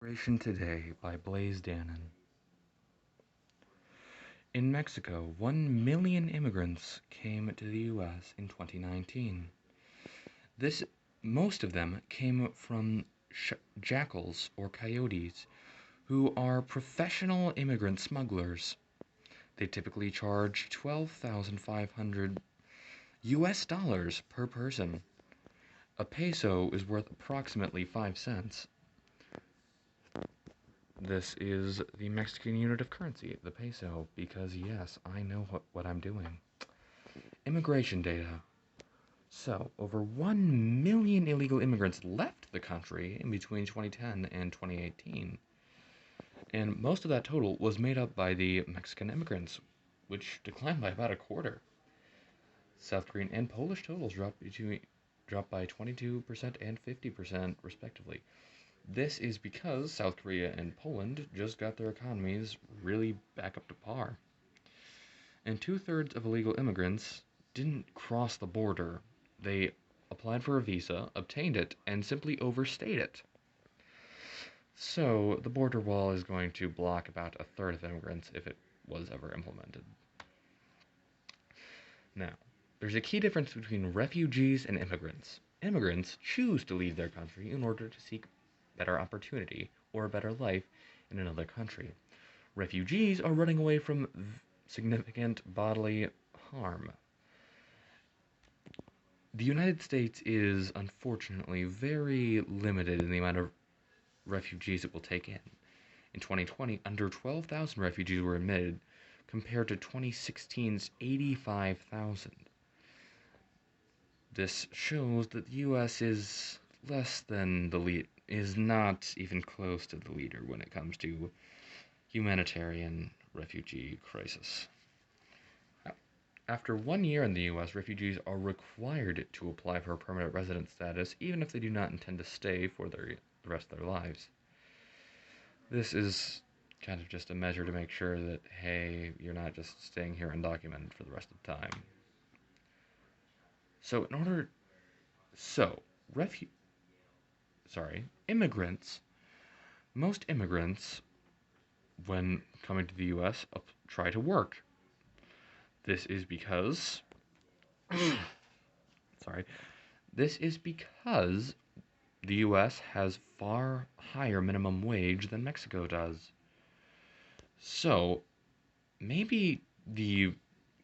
Immigration Today by Blaise Dannen. In Mexico, 1 million immigrants came to the US in 2019. This Most of them came from jackals or coyotes, who are professional immigrant smugglers. They typically charge 12,500 US dollars per person. A peso is worth approximately 5 cents. This is the Mexican unit of currency, the peso, because yes, I know what I'm doing. Immigration data. So, over 1 million illegal immigrants left the country in between 2010 and 2018. And most of that total was made up by the Mexican immigrants, which declined by about a quarter. South Korean and Polish totals dropped by 22% and 50% respectively. This is because South Korea and Poland just got their economies really back up to par. And two-thirds of illegal immigrants didn't cross the border. They applied for a visa, obtained it, and simply overstayed it. So the border wall is going to block about a third of immigrants if it was ever implemented. Now, there's a key difference between refugees and immigrants. Immigrants choose to leave their country in order to seek better opportunity or a better life in another country. Refugees are running away from significant bodily harm. The United States is unfortunately very limited in the amount of refugees it will take in. In 2020, under 12,000 refugees were admitted, compared to 2016's 85,000. This shows that the US is less than the lead, is not even close to the leader when it comes to humanitarian refugee crisis. After 1 year in the US, refugees are required to apply for permanent resident status, even if they do not intend to stay for the rest of their lives. This is kind of just a measure to make sure that, hey, you're not just staying here undocumented for the rest of the time. Immigrants, most immigrants, when coming to the US, try to work. This is because, this is because the US has far higher minimum wage than Mexico does. So, maybe the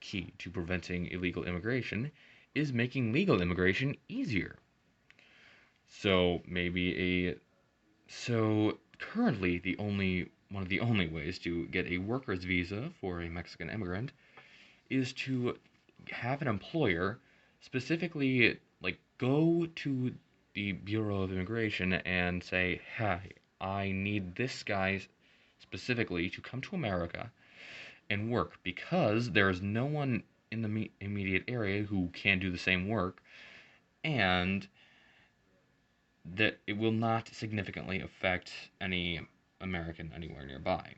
key to preventing illegal immigration is making legal immigration easier. So currently one of the only ways to get a worker's visa for a Mexican immigrant is to have an employer specifically go to the Bureau of Immigration and say, "Hey, I need this guy specifically to come to America and work because there is no one in the immediate area who can do the same work, and that it will not significantly affect any American anywhere nearby."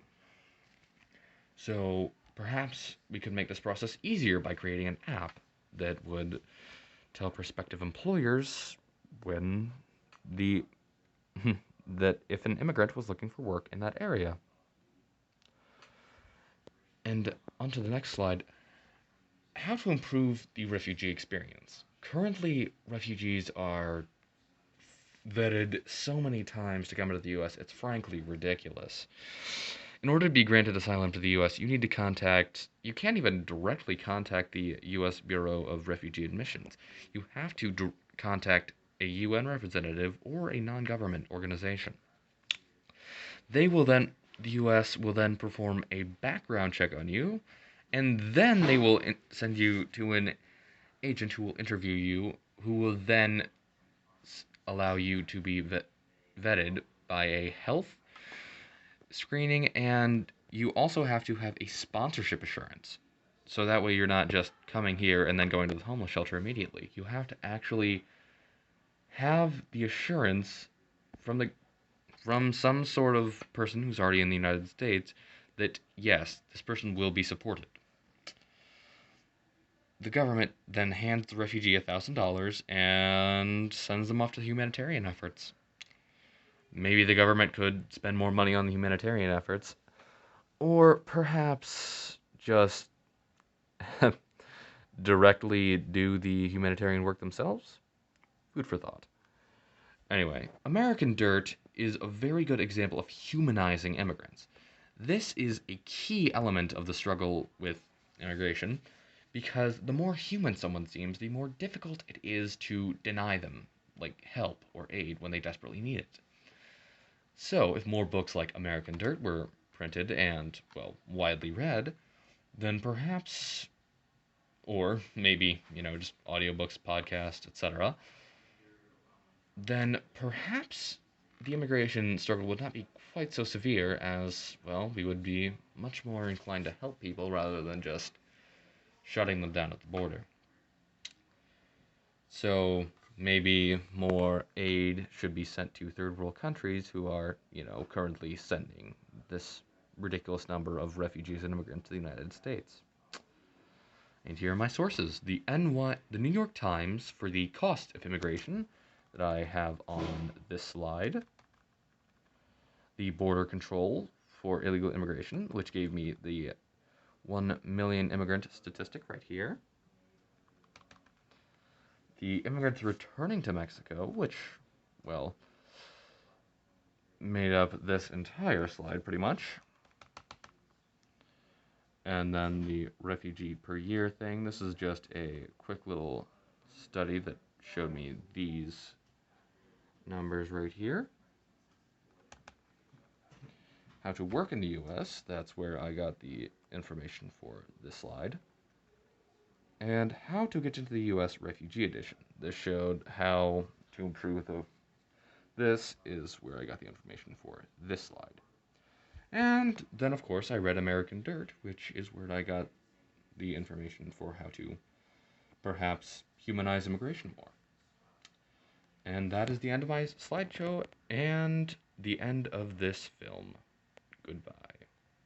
So perhaps we could make this process easier by creating an app that would tell prospective employers when the that if an immigrant was looking for work in that area. And onto the next slide, how to improve the refugee experience. Currently, refugees are vetted so many times to come into the US, it's frankly ridiculous. In order to be granted asylum to the US, you can't even directly contact the US Bureau of Refugee Admissions. You have to contact a UN representative or a non-government organization. The US will then perform a background check on you, and then they will send you to an agent who will interview you, who will then allow you to be vetted by a health screening, and you also have to have a sponsorship assurance. So that way you're not just coming here and then going to the homeless shelter immediately. You have to actually have the assurance from some sort of person who's already in the United States that yes, this person will be supported. The government then hands the refugee $1,000 and sends them off to humanitarian efforts. Maybe the government could spend more money on the humanitarian efforts, or perhaps just directly do the humanitarian work themselves? Food for thought. Anyway, American Dirt is a very good example of humanizing immigrants. This is a key element of the struggle with immigration because the more human someone seems, the more difficult it is to deny them, like help or aid when they desperately need it. So, if more books like American Dirt were printed and, well, widely read, then perhaps, or maybe, just audiobooks, podcasts, etc., then perhaps the immigration struggle would not be quite so severe as, well, we would be much more inclined to help people rather than just shutting them down at the border. So maybe more aid should be sent to third world countries who are, currently sending this ridiculous number of refugees and immigrants to the United States. And here are my sources. The New York Times for the cost of immigration that I have on this slide. The border control for illegal immigration, which gave me the 1 million immigrant statistic right here. The immigrants returning to Mexico, which, well, made up this entire slide pretty much. And then the refugee per year thing. This is just a quick little study that showed me these numbers right here. How to work in the US, that's where I got the information for this slide. And how to get into the US Refugee Edition. This showed how to improve this is where I got the information for this slide. And then, of course, I read American Dirt, which is where I got the information for how to perhaps humanize immigration more. And that is the end of my slideshow and the end of this film. Goodbye.